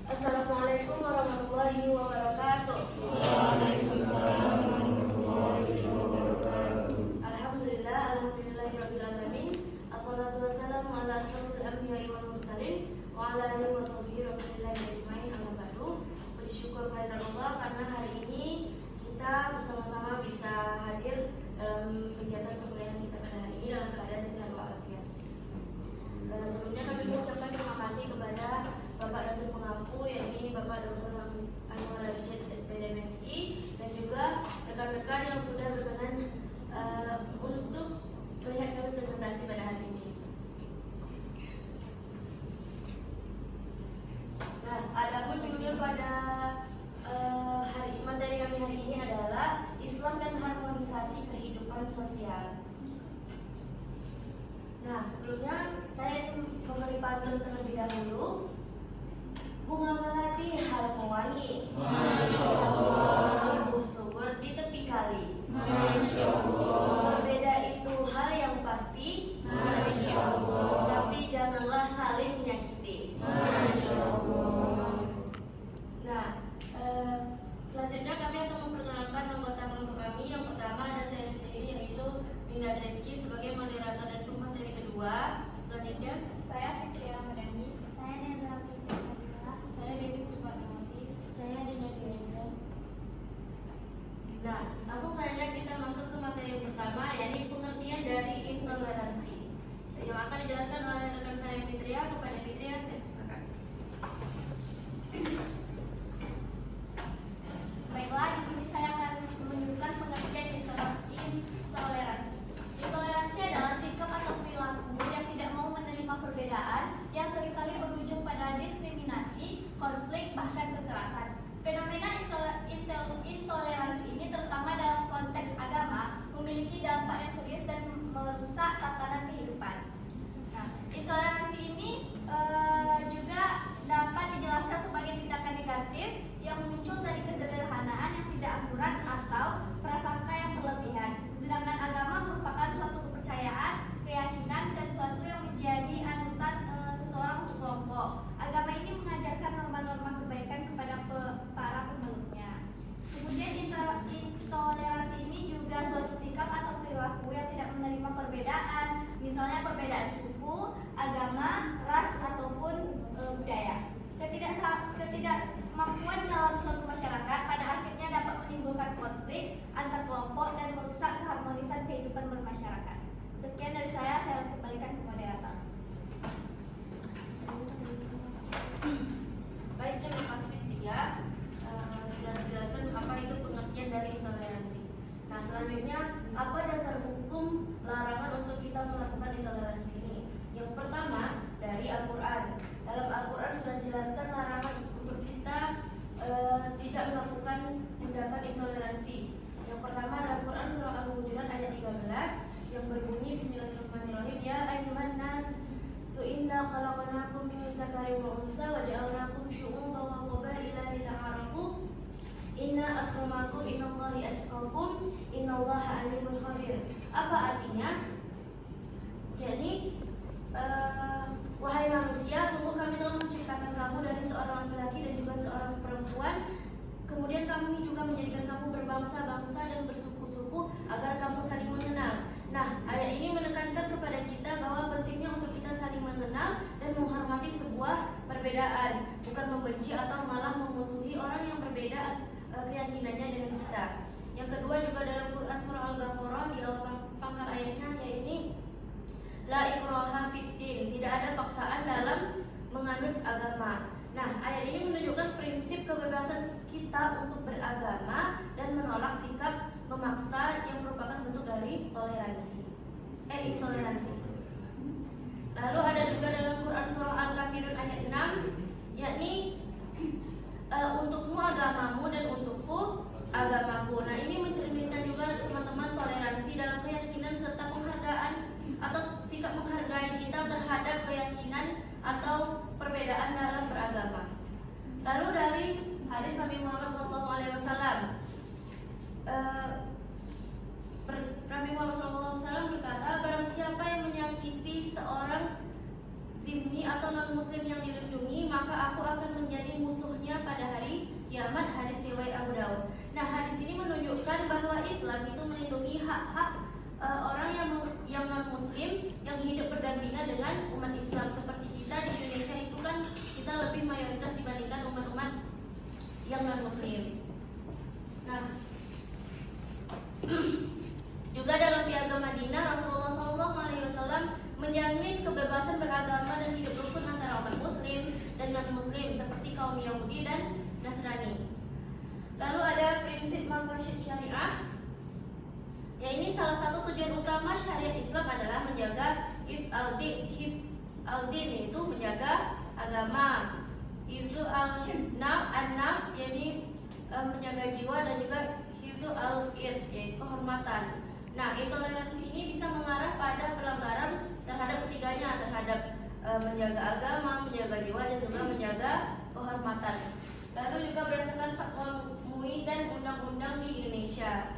Assalamualaikum warahmatullahi wabarakatuh. Alhamdulillah, alhamdulillahirabbil alamin. Assalatu wassalamu ala asyrofil anbiya'i wal mursalin wa ala alihi washabihi rasulillahi ajmain. Amma ba'du. Puji syukur kehadirat Allah karena hari ini kita bersama-sama bisa hadir dalam kegiatan perkuliahan kita pada hari ini dalam keadaan sehat walafiat. Sebelumnya kami mengucapkan terima kasih kepada Bapak Dosen Pengampu, yakni Bapak Dr. Anwar Rashid SPD MSI, dan juga rekan-rekan yang sudah berkenan untuk melihat kami presentasi pada hari ini. Nah, adapun judul pada materi kami hari ini adalah Islam dan harmonisasi kehidupan sosial. Nah, sebelumnya saya ingin memberi pantun terlebih dahulu. Bunga melati harum wangi, Masya Allah. Tumbuh subur di tepi kali, Masya Allah. Berbeda itu hal yang pasti, Masya Allah. Tapi janganlah saling menyakiti, Masya Allah. Nah, selanjutnya kami akan memperkenalkan anggota kelompok kami. Yang pertama ada saya sendiri, yaitu Binda Rizky sebagai moderator dan pemateri kedua. Selanjutnya Saya Fitri Ramadhani. Saya Neza Priscilla. Saya Dewi Suparnawati. Saya Dina Dwiendra. Nah, langsung saja kita masuk ke materi yang pertama, yakni pengertian dari intoleransi, yang akan dijelaskan oleh rekan saya Fitria. Kepada Fitria saya persilakan. Baiklah, di sini saya akan menunjukkan pengertian intoleransi. Intoleransi adalah sikap atau perilaku yang tidak mau menerima perbedaan yang seringkali berujung pada diskriminasi, konflik, bahkan kekerasan. Fenomena intoleransi ini terutama dalam konteks agama memiliki dampak yang serius dan merusak tatanan kehidupan. Nah, intoleransi ini juga dapat dijelaskan sebagai tindakan negatif yang muncul dari kesederhanaan yang tidak akurat atau prasangka yang berlebihan. Sedangkan agama merupakan suatu kepercayaan, keyakinan, dan suatu yang menjadi anutan seseorang untuk kelompok. Agama ini mengajarkan norma-norma kebaikan kepada para pemeluknya. Kemudian intoleransi ini juga suatu sikap atau perilaku yang tidak menerima perbedaan, misalnya perbedaan suku, agama, ras, ataupun budaya. Ketidakmampuan dalam suatu masyarakat pada akhirnya dapat menimbulkan konflik antar kelompok dan merusak keharmonisan kehidupan bermasyarakat. Sekian dari saya kembalikan ke moderator. Baik, terima kasih Fitria. Sudah dijelaskan apa itu pengertian dari intoleransi. Nah, selanjutnya apa dasar hukum larangan untuk kita melakukan intoleransi ini? Yang pertama dari Al-Quran. Dalam Al-Quran sudah dijelaskan larangan untuk kita tidak melakukan tindakan intoleransi. Yang pertama dalam Quran surah Al-Hujurat ayat 13 yang berbunyi Bismillahirrahmanirrahim, Ya ayyuhan nas su'inna khalaqnakum min zakarin wa unsa wa ja'alnakum syu'uban wa qabaila lita'arafu inna akramakum innallahi atqakum innallaha alimul khabir. Apa artinya? Yakni wahai manusia, sungguh kami telah menciptakan kamu dari seorang laki-laki dan juga seorang perempuan. Kemudian kami juga menjadikan kamu berbangsa-bangsa dan bersuku-suku agar kamu saling mengenal. Nah, ayat ini menekankan kepada kita bahwa pentingnya untuk kita saling mengenal dan menghormati sebuah perbedaan, bukan membenci atau malah memusuhi orang yang berbeda keyakinannya dengan kita. Yang kedua juga dalam Quran surah Al-Baqarah di awal pangkal ayatnya, yaitu La ikraha fiddin, tidak ada paksaan dalam menganut agama. Nah, ayat ini menunjukkan prinsip kebebasan kita untuk beragama dan menolak sikap memaksa yang merupakan bentuk dari intoleransi. Lalu ada juga dalam Quran surah Al-Kafirun ayat 6, yakni untukmu agamamu dan untukku agamaku. Nah, ini mencerminkan juga teman-teman toleransi dalam keyakinan serta penghargaan atau sikap menghargai kita terhadap keyakinan atau perbedaan dalam beragama. Lalu dari hadis Nabi Muhammad SAW, Nabi Muhammad SAW berkata, barang siapa yang menyakiti seorang zimmi atau non-muslim yang dilindungi, maka aku akan menjadi musuhnya pada hari kiamat. Hadis riwayat Abu Daud. Nah, hadis ini menunjukkan bahwa Islam itu melindungi hak-hak orang yang non-muslim yang hidup berdampingan dengan umat Islam. Seperti kita di Indonesia itu kan kita lebih mayoritas dibandingkan umat-umat yang non-muslim. Nah, juga dalam Piagam Madinah, Rasulullah SAW menjamin kebebasan beragama dan hidup rukun antara umat muslim dan non-muslim seperti kaum Yahudi dan Nasrani. Lalu ada prinsip maqasid syariah. Ya, ini salah satu tujuan utama syariat Islam adalah menjaga hifz al-din, yaitu menjaga agama. Hifzu al-nafs, yakni menjaga jiwa, dan juga hifzu al-id, yaitu kehormatan. Nah, intoleransi ini bisa mengarah pada pelanggaran terhadap ketiganya, terhadap menjaga agama, menjaga jiwa, dan juga menjaga kehormatan. Lalu juga berdasarkan fatwa MUI dan undang-undang di Indonesia,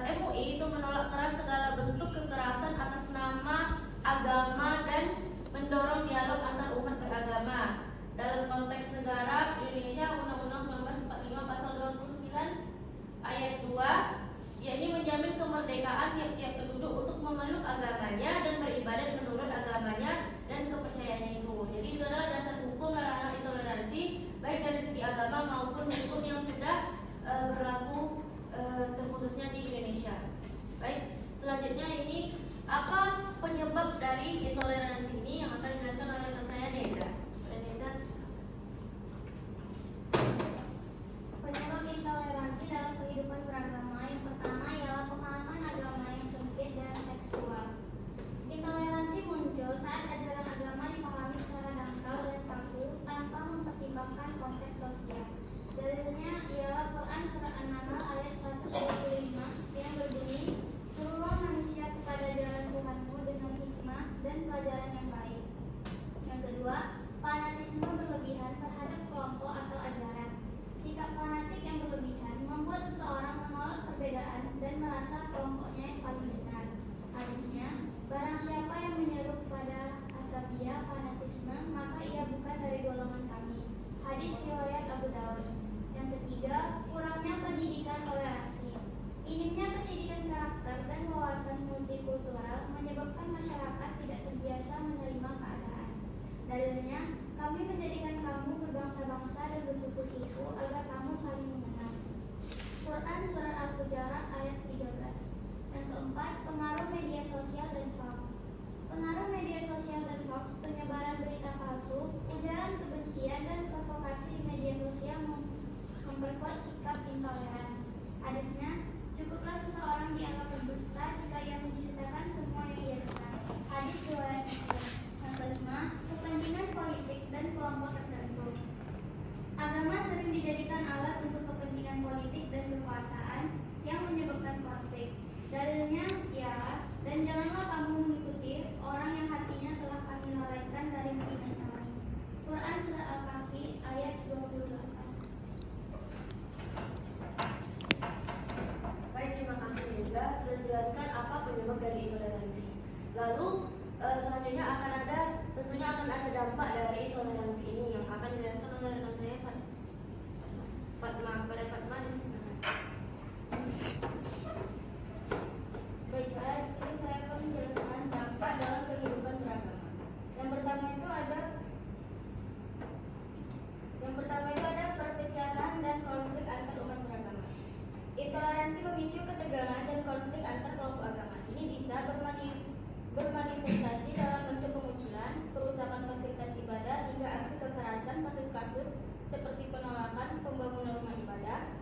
MUI itu menolak keras segala bentuk kekerasan atas nama agama dan mendorong dialog antar umat beragama. Dalam konteks negara Indonesia, Undang-Undang 1945 Pasal 29 Ayat 2, yakni menjamin kemerdekaan tiap-tiap penduduk untuk memeluk agamanya dan beribadat menurut agamanya dan kepercayaannya itu. Jadi itu adalah dasar hukum larangan intoleransi, baik dari segi agama maupun hukum yang sudah berlaku terkhususnya di Indonesia. Baik, selanjutnya ini apa penyebab dari intoleransi ini yang akan dijelaskan oleh rekan saya Neza. Penyebab intoleransi dalam kehidupan beragama yang pertama ialah pemahaman agama yang sempit dan tekstual. Intoleransi muncul saat ajaran agama dipahami secara dangkal dan kaku tanpa mempertimbangkan konteks sosial. Dalilnya ialah Quran Surat An-Nahl ayat 125 yang berbunyi, "Serulah manusia kepada jalan Tuhanmu dengan hikmah dan pelajaran yang baik." Yang kedua, fanatisme berlebihan terhadap kelompok atau ajaran. Sikap fanatik yang berlebihan membuat seseorang menolak perbedaan dan merasa kelompoknya yang paling benar. Hadisnya, barang siapa yang menyeru kepada asabiyah fanatisme, maka ia bukan dari golongan kami. Hadis riwayat Abu Daud. Yang ketiga, kurangnya pendidikan toleransi. Minimnya pendidikan karakter dan wawasan multikultural menyebabkan masyarakat tidak terbiasa menerima keadaan. Dalilnya, kami menjadikan kamu berbangsa-bangsa dan bersuku-suku agar kamu saling mengenal. Quran Surat Al-Hujurat ayat 13. Yang keempat, pengaruh media sosial dan hoax. Pengaruh media sosial dan hoax, penyebaran berita palsu, ujaran kebencian dan provokasi di media sosial memperkuat sikap intoleran. Hadisnya, cukuplah seseorang dianggap berdusta jika ia menceritakan semua yang ia dengar. Hadis riwayat Muslim. Yang kelima, kepentingan politik dan kelompok tertentu. Agama sering dijadikan alat untuk kepentingan politik dan kekuasaan yang menyebabkan konflik. Dalilnya ialah, dan janganlah kamu mengikuti orang yang hatinya telah kami lalaikan dari pimpinan kami. Quran Surat Al-Kahfi ayat 28. Baik, terima kasih juga sudah dijelaskan apa penyebab dari intoleransi. Lalu selanjutnya tentunya akan ada dampak dari toleransi ini yang akan dijelaskan oleh rekan saya Fatma. Baiklah, di sini saya akan menjelaskan dampak dalam kehidupan beragama. Yang pertama itu ada perpecahan dan konflik antar umat beragama. Intoleransi memicu ketegangan dan konflik antar kelompok agama. Ini bisa bermanifestasi dalam bentuk pengucilan, perusakan fasilitas ibadah, hingga aksi kekerasan. Kasus-kasus seperti penolakan pembangunan rumah ibadah,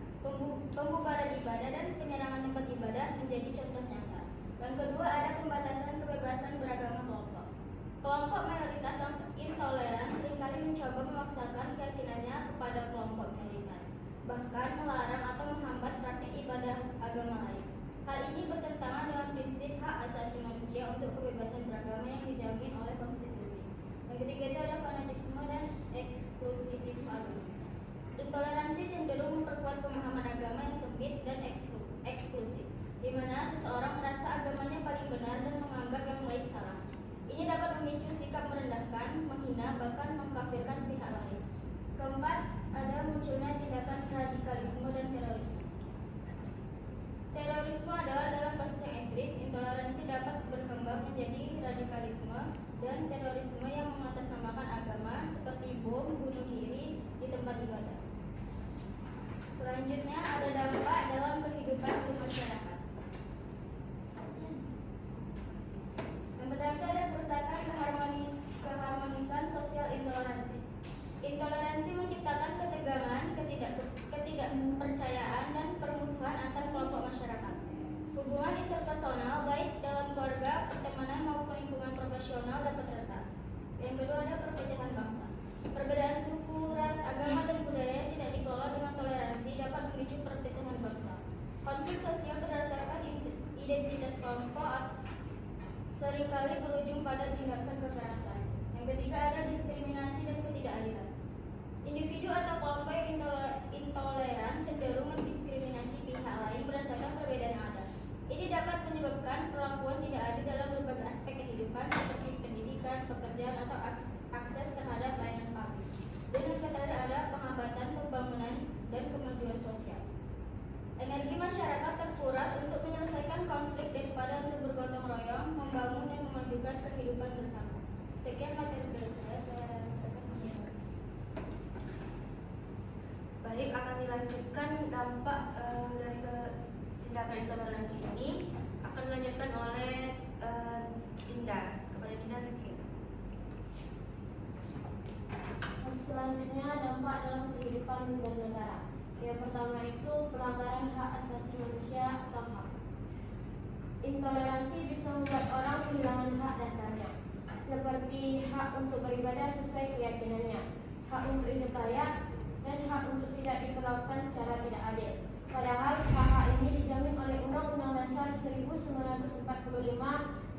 pembubaran ibadah, dan penyerangan tempat ibadah menjadi contoh nyata. Yang kedua, ada pembatasan kebebasan beragama kelompok. Kelompok mayoritas yang intoleran seringkali mencoba memaksakan keyakinannya kepada kelompok minoritas, bahkan melarang atau menghambat praktik ibadah agama lain. Hal ini bertentangan dengan prinsip hak asasi manusia untuk kebebasan beragama yang dijamin oleh konstitusi. Yang ketiga itu ada fanatisme dan eksklusivisme agama. Intoleransi cenderung memperkuat pemahaman agama yang sempit dan eksklusif, di mana seseorang merasa agamanya paling benar dan menganggap yang lain salah. Ini dapat memicu sikap merendahkan, menghina, bahkan munculnya tindakan radikalisme dan terorisme. Terorisme adalah dalam kasus yang ekstrim, intoleransi dapat berkembang menjadi radikalisme dan terorisme yang mengatasnamakan agama seperti bom bunuh diri di tempat ibadah. Selanjutnya ada dampak dalam kehidupan bermasyarakat. Yang pertama ada kerusakan keharmonisan sosial intoleransi. Intoleransi menciptakan ketegangan, ketidakpercayaan dan permusuhan antar kelompok masyarakat. Hubungan interpersonal baik dalam keluarga, pertemanan maupun lingkungan profesional dapat retak. Yang kedua ada perpecahan bangsa. Perbedaan suku, ras, agama dan budaya yang tidak dikelola dengan toleransi dapat memicu perpecahan bangsa. Konflik sosial berdasarkan identitas kelompok seringkali berujung pada tindakan kekerasan. Yang ketiga ada diskriminasi dan ketidakadilan. Individu atau kelompok yang intoleran cenderung mendiskriminasi pihak lain berdasarkan perbedaan adat. Ini dapat menyebabkan perlakuan tidak adil dalam berbagai aspek kehidupan seperti pendidikan, pekerjaan, atau akses terhadap layanan publik. Dan yang ketiga ada penghambatan pembangunan dan kemajuan sosial. Energi masyarakat terkuras untuk menyelesaikan konflik daripada untuk bergotong royong, membangun dan memajukan kehidupan bersama. Sekian materi dari saya serahkan kepada Baik, akan dilanjutkan dampak dari tindakan intoleransi ini akan dilanjutkan oleh Dinda. Kepada Dinda. Selanjutnya dampak dalam kehidupan bernegara. Yang pertama itu pelanggaran hak asasi manusia atau HAM. Intoleransi bisa membuat orang kehilangan hak dasarnya, seperti hak untuk beribadah sesuai keyakinannya, hak untuk hidup layak, dan hak untuk tidak diperlakukan secara tidak adil. Padahal hak-hak ini dijamin oleh Undang-Undang Dasar 1945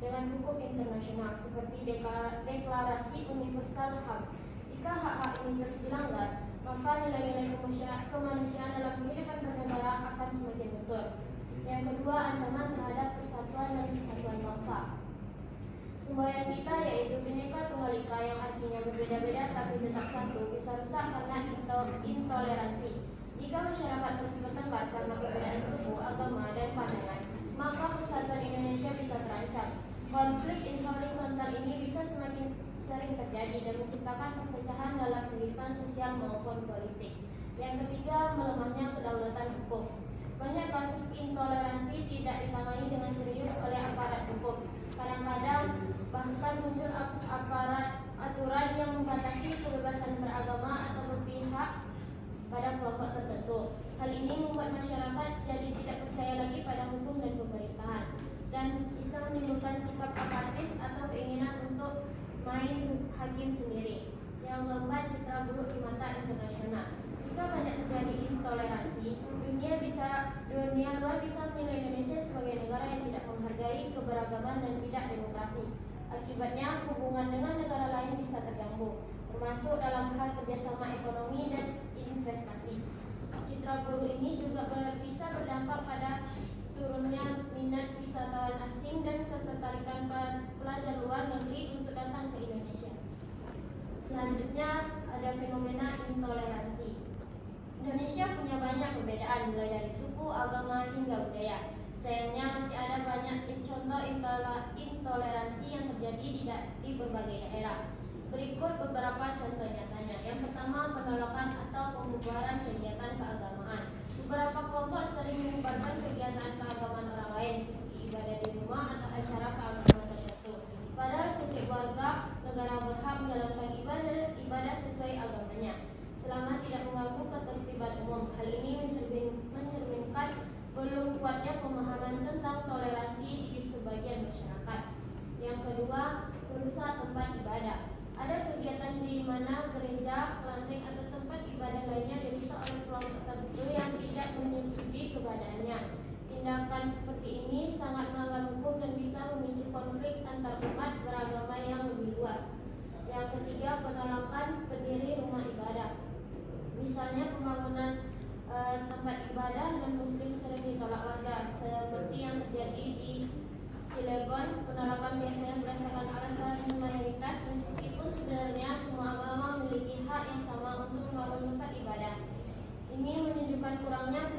dengan hukum internasional seperti Deklarasi Universal HAM. Jika hak-hak ini terus dilanggar, maka nilai-nilai kemanusiaan dalam kehidupan bernegara akan semakin luntur. Yang kedua, ancaman terhadap persatuan dan kesatuan bangsa. Semboyan kita yaitu Bhinneka Tunggal Ika yang artinya berbeda-beda tapi tetap satu bisa rusak karena intoleransi. Jika masyarakat terus bertengkar karena perbedaan suku, agama, dan pandangan, maka persatuan Indonesia bisa terancam. Konflik horizontal ini bisa semakin sering terjadi dan menciptakan perpecahan dalam kehidupan sosial maupun politik. Yang ketiga, melemahnya kedaulatan hukum. Banyak kasus intoleransi tidak ditangani dengan serius oleh aparat hukum. Kadang-kadang bahkan muncul aturan yang membatasi kebebasan beragama atau berpihak pada kelompok tertentu. Hal ini membuat masyarakat jadi tidak percaya lagi pada hukum dan pemerintahan dan bisa menimbulkan sikap apatis atau keinginan untuk main hakim sendiri. Yang keempat, citra buruk di mata internasional. Jika banyak terjadi intoleransi, dunia luar bisa menilai Indonesia sebagai negara yang tidak menghargai keberagaman dan tidak demokrasi. Akibatnya, hubungan dengan negara lain bisa terganggu, termasuk dalam hal kerjasama ekonomi dan investasi. Citra buruk ini juga bisa berdampak pada turunnya minat wisatawan asing dan ketertarikan pelajar luar negeri untuk datang ke Indonesia. Selanjutnya ada fenomena intoleransi. Indonesia punya banyak perbedaan mulai dari suku, agama, hingga budaya. Sayangnya masih ada banyak contoh intoleransi yang terjadi di berbagai daerah. Berikut beberapa contoh nyatanya. Yang pertama, penolakan atau pembubaran kegiatan keagamaan. Beberapa kelompok sering membubarkan kegiatan keagamaan orang lain seperti ibadah di rumah atau acara keagamaan tertentu. Padahal setiap warga negara berhak menjalankan ibadah sesuai agamanya, selama tidak mengganggu ketertiban umum. Hal ini mencerminkan belum kuatnya pemahaman tentang toleransi di sebagian masyarakat. Yang kedua, merusak tempat ibadah. Ada kegiatan di mana gereja, kelenteng atau tempat ibadah lainnya dirusak oleh kelompok tertentu yang tidak menyetujui keberadaannya. Tindakan seperti ini sangat melanggar hukum dan bisa memicu konflik antar umat beragama yang lebih luas. Yang ketiga, penolakan pendiri rumah ibadah. Misalnya pembangunan tempat ibadah dan muslim sering ditolak warga, seperti yang terjadi di Cilegon. Penolakan biasanya berdasarkan alasan mayoritas, meskipun sebenarnya semua agama memiliki hak yang sama untuk membangun tempat ibadah. kurangnya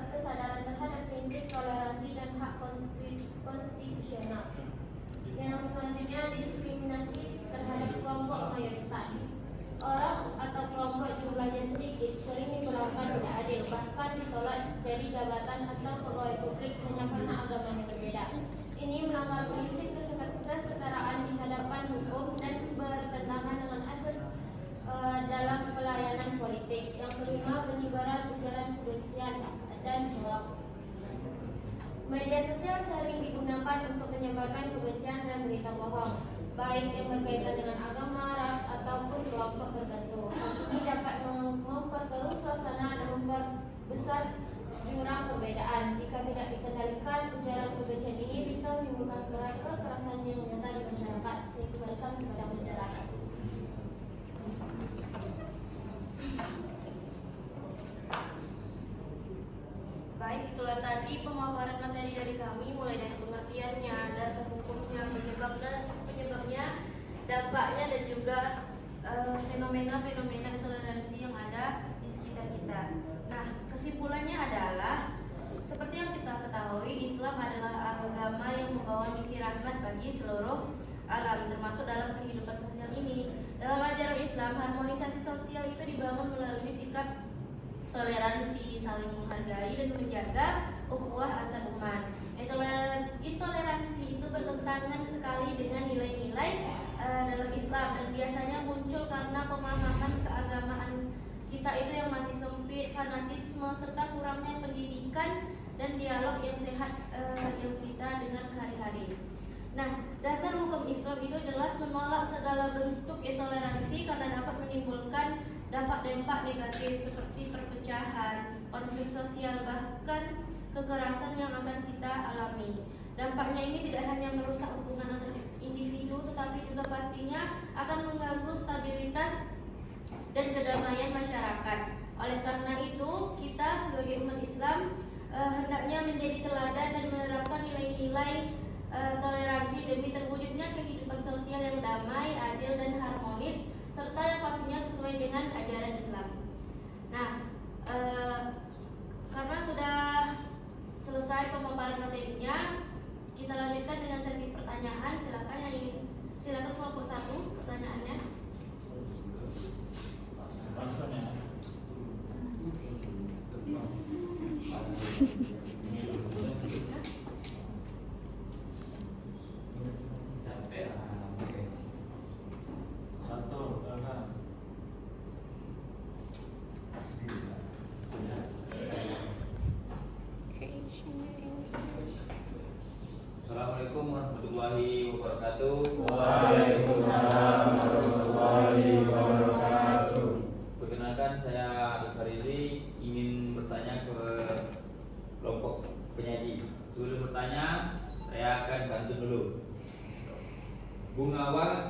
kesadaran terhadap prinsip toleransi dan hak konstitusional. Yang selanjutnya, diskriminasi terhadap kelompok mayoritas. Orang atau kelompok jumlahnya sedikit sering diperlakukan tidak adil, bahkan ditolak dari jabatan atau pegawai publik hanya karena agamanya berbeda. Ini melanggar prinsip kesetaraan di hadapan hukum dan bertentangan dengan asas dalam pelayanan politik. Yang kelima, penyebaran ujaran kebencian dan hoax. Media sosial sering digunakan untuk menyebarkan kebencian dan berita bohong, baik yang berkaitan dengan agama, ras, ataupun kelompok tertentu. Hal ini dapat memperkeruh suasana dan memperbesar jurang perbedaan. Jika tidak dikendalikan, ujaran kebencian ini bisa menimbulkan kekerasan yang nyata di masyarakat. Saya kembalikan kepada moderator. Baik, itulah tadi pemaparan materi dari kami, mulai dari pengertiannya, dasar hukumnya, penyebabnya, dampaknya, dan juga fenomena-fenomena intoleransi yang ada di sekitar kita. Nah, kesimpulannya adalah seperti yang kita ketahui, Islam adalah agama yang membawa misi rahmat bagi seluruh alam, termasuk dalam kehidupan sosial ini. Dalam ajaran Islam, harmonisasi sosial itu dibangun melalui sikap toleransi, saling menghargai, dan menjaga ukhuwah antar umat. Intoleransi itu bertentangan sekali dengan nilai-nilai dalam Islam dan biasanya muncul karena pemahaman keagamaan kita itu yang masih sempit, fanatisme, serta kurangnya pendidikan dan dialog yang sehat yang kita dengar sehari-hari. Nah, dasar hukum Islam itu jelas menolak segala bentuk intoleransi karena dapat menimbulkan dampak-dampak negatif seperti perpecahan, konflik sosial, bahkan kekerasan yang akan kita alami. Dampaknya ini tidak hanya merusak hubungan antar individu, tetapi juga pastinya akan mengganggu stabilitas dan kedamaian masyarakat. Oleh karena itu, kita sebagai umat Islam hendaknya menjadi teladan dan menerapkan nilai-nilai toleransi demi terwujudnya kehidupan sosial yang damai, adil, dan harmonis, serta yang pastinya sesuai dengan ajaran Islam. Nah, karena sudah selesai pemaparan materinya, kita lanjutkan dengan sesi pertanyaan. Silakan kelompok 1 pertanyaannya. Assalamualaikum warahmatullahi wabarakatuh. Waalaikumsalam warahmatullahi wabarakatuh. Perkenalkan, saya Farizi, ingin bertanya ke kelompok penyaji. Sebelum bertanya, saya akan bantu dulu. Bunga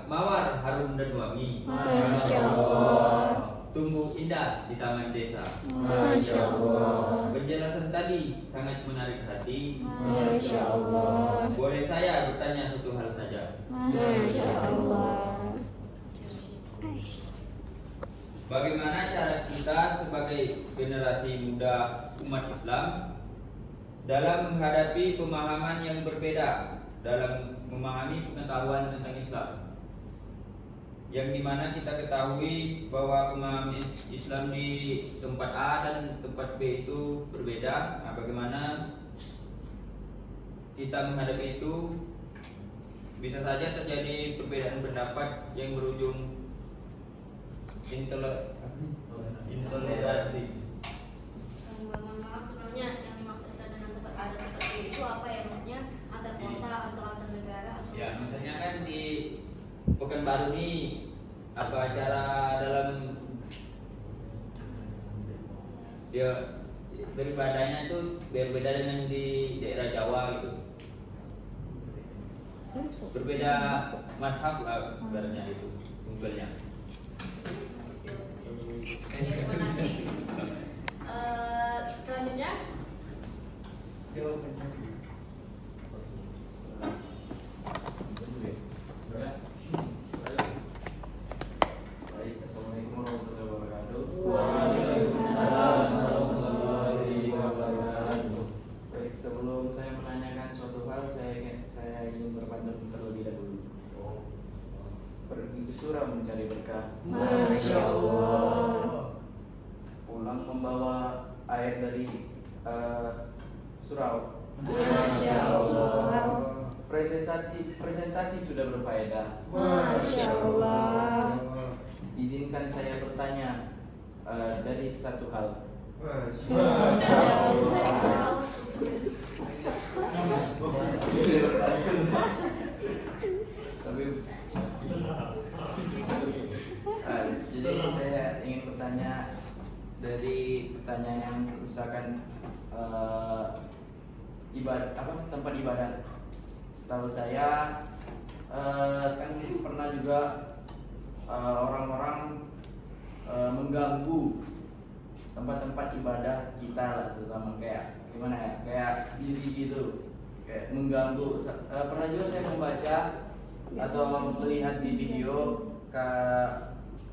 mawar harum dan wangi, Masya Allah. tumbuh indah di taman desa. Masya Allah. Penjelasan tadi sangat menarik hati. Masya Allah. Boleh saya bertanya satu hal saja? Masya Allah. Bagaimana cara kita sebagai generasi muda umat Islam dalam menghadapi pemahaman yang berbeda dalam memahami pengetahuan tentang Islam, yang dimana kita ketahui bahwa pemahaman Islam di tempat A dan tempat B itu berbeda. Nah, bagaimana kita menghadapi itu? Bisa saja terjadi perbedaan pendapat yang berujung intoleransi. Mohon maaf sebelumnya, yang dimaksudkan dengan tempat A dan tempat B itu apa ya, maksudnya antar kota atau antar negara atau? Ya, misalnya kan di Pekanbaru ini apa acara dalam dia beribadahnya itu berbeda dengan di daerah Jawa gitu. Berbeda mazhab lah sebenarnya itu simpelnya. Terima kasih. Selanjutnya, Assalamualaikum warahmatullahi wabarakatuh. Waalaikumsalam warahmatullahi surau mencari berkah. Masya Allah. Pulang membawa air dari surau. Masya Allah. Presentasi sudah berfaedah. Masya Allah. Izinkan saya bertanya dari satu hal. Masya Allah. Jadi saya ingin bertanya dari pertanyaan yang misalkan tempat ibadah. Setahu saya kan pernah juga orang-orang mengganggu tempat-tempat ibadah kita lah, terutama kayak gimana ya, kayak diri gitu, kayak mengganggu. Pernah juga saya membaca atau melihat di video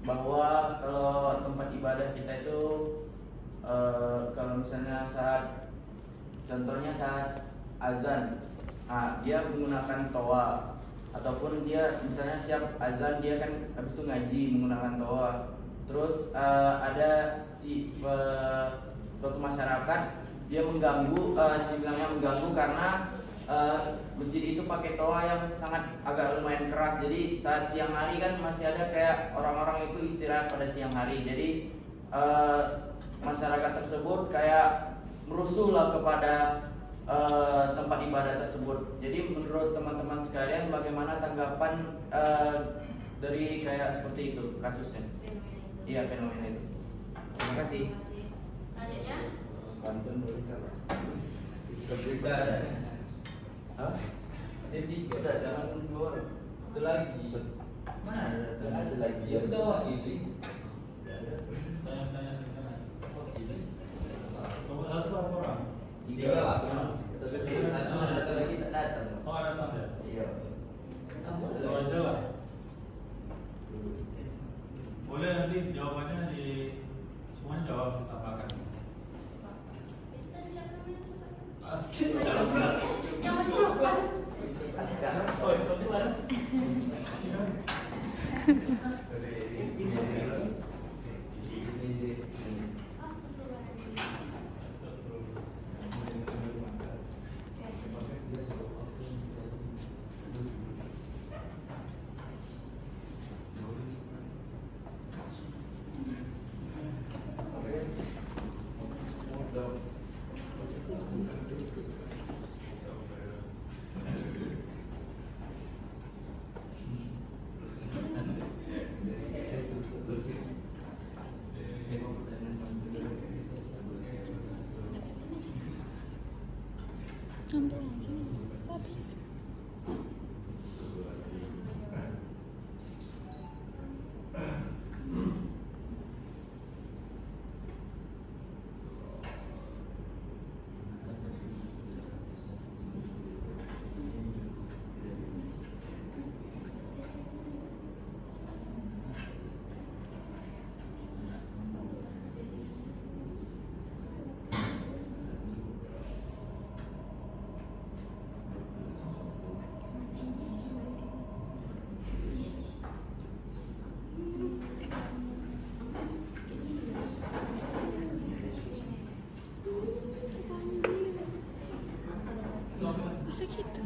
bahwa kalau tempat ibadah kita itu kalau misalnya contohnya saat azan, dia menggunakan toa, ataupun dia misalnya siap azan dia kan habis itu ngaji menggunakan toa. Terus ada suatu masyarakat dia mengganggu, dibilangnya mengganggu karena masjid itu pakai toa yang sangat agak lumayan keras. Jadi saat siang hari kan masih ada kayak orang-orang itu istirahat pada siang hari. Jadi masyarakat tersebut kayak merusuhlah kepada tempat ibadah tersebut. Jadi menurut teman-teman sekalian bagaimana tanggapan dari kayak seperti itu kasusnya? Iya, fenomena itu. Terima kasih. Selanjutnya, Banten boleh salah. Sudah ada. Hah? Ada 3. Udah, jangan 2 orang. Itu lagi. Mana ada? Ada lagi. Ya udah wakili. Tiga lah. Satu lagi tak datang. Oh, ada tanda. Iya. Itu aja lah. Boleh nanti jawabannya di semuanya jawab ditambahkan. itu tadi siapa namanya? Yang menjawab. Oh, itu lah. Bisa gitu.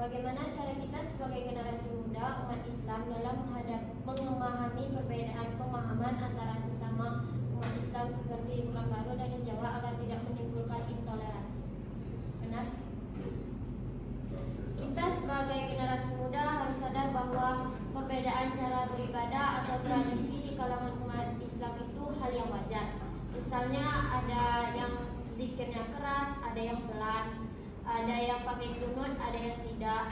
Bagaimana cara kita sebagai generasi muda umat Islam dalam memahami perbedaan pemahaman antara sesama umat Islam seperti di Pekanbaru dan di Jawa agar tidak menimbulkan intoleransi? Benar? Kita sebagai generasi muda harus sadar bahwa perbedaan cara beribadah atau tradisi di kalangan umat Islam itu hal yang wajar. Misalnya ada yang zikirnya keras, ada yang pelan, ada yang pakai kunut, ada yang tidak.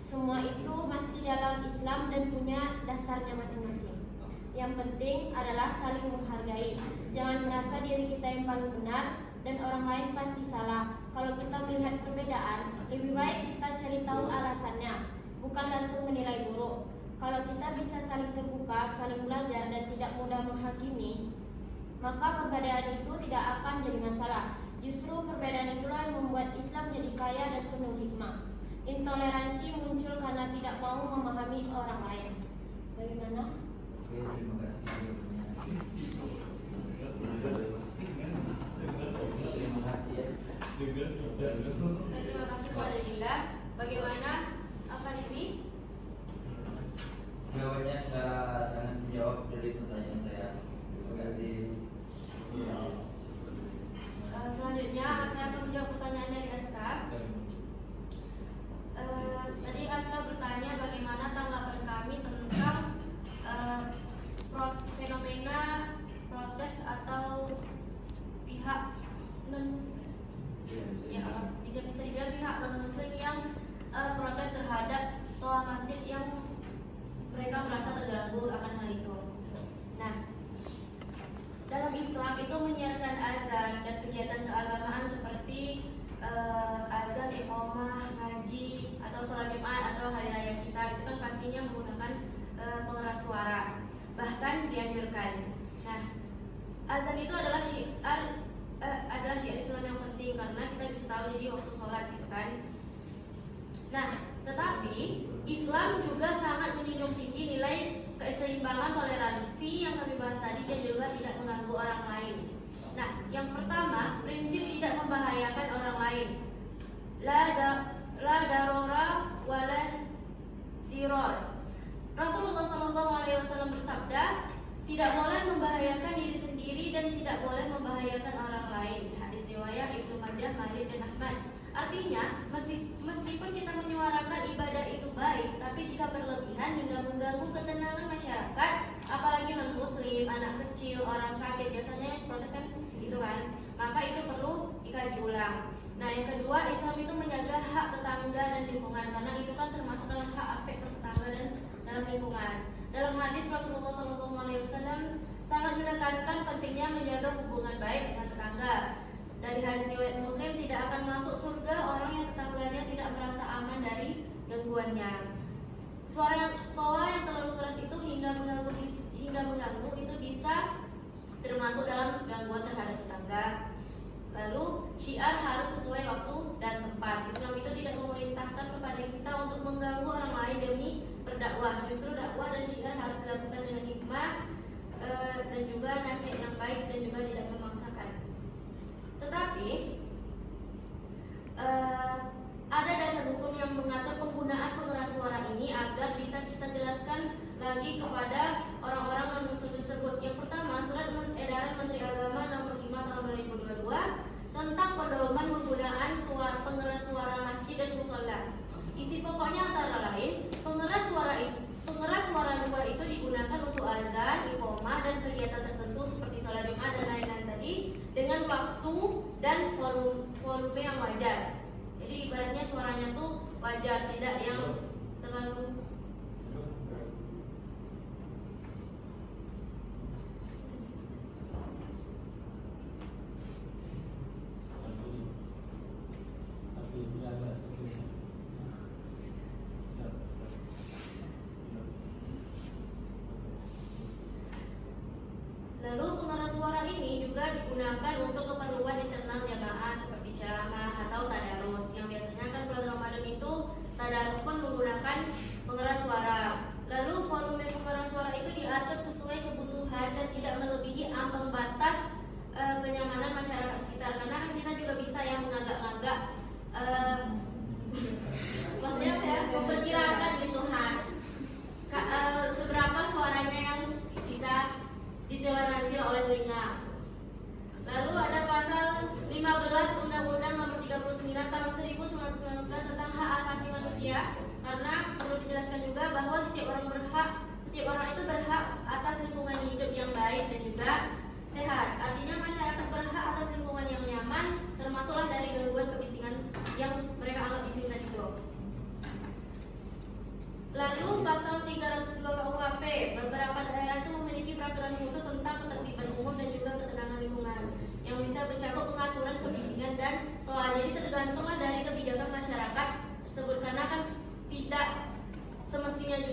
Semua itu masih dalam Islam dan punya dasarnya masing-masing. Yang penting adalah saling menghargai. Jangan merasa diri kita yang paling benar dan orang lain pasti salah. Kalau kita melihat perbedaan, lebih baik kita cari tahu alasannya, bukan langsung menilai buruk. Kalau kita bisa saling terbuka, saling belajar dan tidak mudah menghakimi, maka perbedaan itu tidak akan jadi masalah. Justru perbedaan itulah yang membuat Islam jadi kaya dan penuh hikmah. Intoleransi muncul karena tidak mau memahami orang lain. Bagaimana? Oke, terima kasih. Terima kasih ya. Terima kasih kepada Dinda. Bagaimana Kak Rizi? Jawabannya secara sangat menjawab dari pertanyaan saya. Terima kasih. Selanjutnya saya akan menjawab pertanyaan dari Aska. Tadi Aska bertanya bagaimana tanggapan kami tentang fenomena protes atau pihak non ya, tidak bisa dibilang pihak non muslim yang protes terhadap toa masjid yang mereka merasa terganggu akan hal itu. Nah, dalam Islam itu menyiarkan azan dan kegiatan keagamaan seperti azan, iqamah, ngaji, atau sholat Jumat atau hari raya kita itu kan pastinya menggunakan pengeras suara, bahkan dianjurkan. Nah, azan itu adalah syiar Islam yang penting karena kita bisa tahu jadi waktu sholat gitu kan. Nah, tetapi Islam juga sangat menjunjung tinggi nilai keseimbangan toleransi yang kami bahas tadi dan juga tidak mengganggu orang lain. Nah, yang pertama, prinsip tidak membahayakan orang lain. La darora wala diror. Rasulullah SAW bersabda, tidak boleh membahayakan diri sendiri dan tidak boleh membahayakan orang lain. Hadis riwayat Ibnu Majah, Malik dan Ahmad. Artinya, meskipun kita menyuarakan ibadah itu baik, tapi jika berlebihan hingga mengganggu ketenangan masyarakat, apalagi non-muslim, anak kecil, orang sakit, biasanya protes kan gitu kan, maka itu perlu dikaji ulang. Nah, yang kedua, Islam itu menjaga hak tetangga dan lingkungan, karena itu kan termasuk dalam hak aspek bertetangga dan dalam lingkungan. Dalam hadis Rasulullah SAW sangat menekankan pentingnya menjaga hubungan baik dengan tetangga. Dari hadis riwayat Muslim, tidak akan masuk surga orang yang tetangganya tidak merasa aman dari gangguannya. Suara toa yang terlalu keras itu hingga mengganggu itu bisa termasuk dalam gangguan terhadap tetangga. Lalu syiar harus sesuai waktu dan tempat. Islam itu tidak memerintahkan kepada kita untuk mengganggu orang lain demi berdakwah. Justru dakwah dan syiar harus dilakukan dengan hikmah dan juga nasihat yang baik dan juga tidak memaksakan. Tetapi ada dasar hukum yang mengatur penggunaan pengeras suara ini agar bisa kita jelaskan lagi kepada orang-orang non-muslim tersebut. Yang pertama, Surat Edaran Menteri Agama Nomor 5 Tahun 2022 tentang pedoman penggunaan pengeras suara masjid dan musola. Isi pokoknya antara lain, pengeras suara luar itu digunakan untuk azan, iqamah dan kegiatan tertentu seperti sholat Jumat dan lain-lain tadi dengan waktu dan volume yang wajar. Jadi ibaratnya suaranya tuh wajar, tidak yang terlalu Lalu pengeras suara ini juga digunakan untuk keperluan internal jamaah seperti ceramah atau tadarus. Yang biasanya kan bulan Ramadan itu tadarus pun menggunakan pengeras suara. Lalu volume pengeras suara itu diatur sesuai kebutuhan dan tidak melebihi ambang batas kenyamanan masyarakat sekitar. Karena kan kita juga bisa yang menganggap-anggap maksudnya apa ya?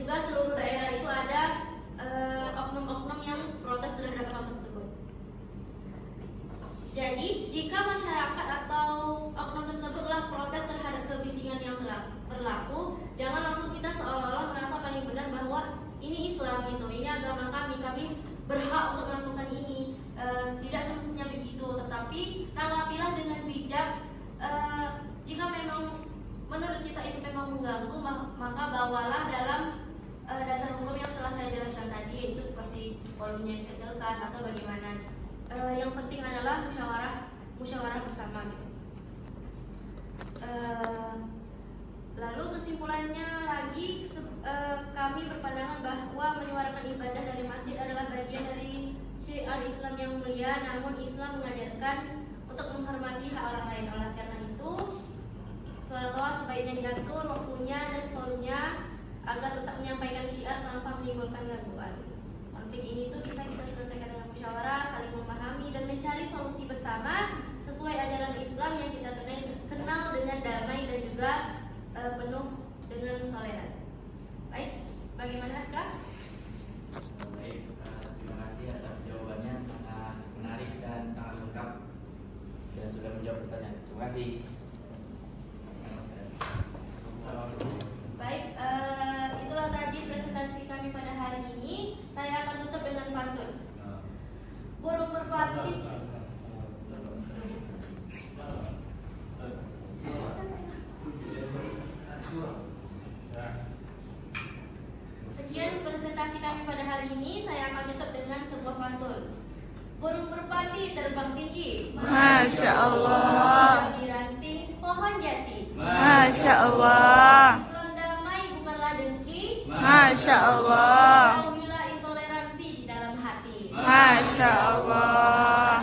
juga seluruh daerah itu ada oknum-oknum yang protes terhadap hal tersebut. Jadi, jika masyarakat atau oknum tersebutlah protes terhadap kebisingan yang telah berlaku, jangan langsung kita seolah-olah merasa paling benar bahwa ini Islam gitu, ini agama kami berhak untuk melakukan ini. Tidak semestinya begitu, tetapi tanggapilah dengan bijak. Jika memang menurut kita itu memang mengganggu, maka bawalah dalam dasar hukum yang telah saya jelaskan tadi, yaitu seperti volumenya dikecilkan atau bagaimana. Yang penting adalah musyawarah bersama gitu. Lalu kesimpulannya lagi, kami berpandangan bahwa menyuarakan ibadah dari masjid adalah bagian dari syiar Islam yang mulia, namun Islam mengajarkan untuk menghormati hak orang lain. Oleh karena itu, suara toa sebaiknya diatur waktunya dan volumenya agar tetap menyampaikan syiar tanpa menimbulkan gangguan. Konflik ini tuh bisa kita selesaikan dengan musyawarah, saling memahami dan mencari solusi bersama sesuai ajaran Islam yang kita kenal dengan damai dan juga penuh dengan toleran. Baik, bagaimana Aska? Baik, terima kasih atas jawabannya, sangat menarik dan sangat lengkap dan sudah menjawab pertanyaan. Terima kasih. Baik, itulah tadi presentasi kami pada hari ini. Saya akan tutup dengan pantun. Burung merpati. Sekian presentasi kami pada hari ini. Saya akan tutup dengan sebuah pantun. Burung merpati terbang tinggi, Masya Allah. di ranting pohon jati. Masya Allah. Islam damai bukanlah dengki. Masya Allah. Jauhilah intoleransi di dalam hati. Masya Allah.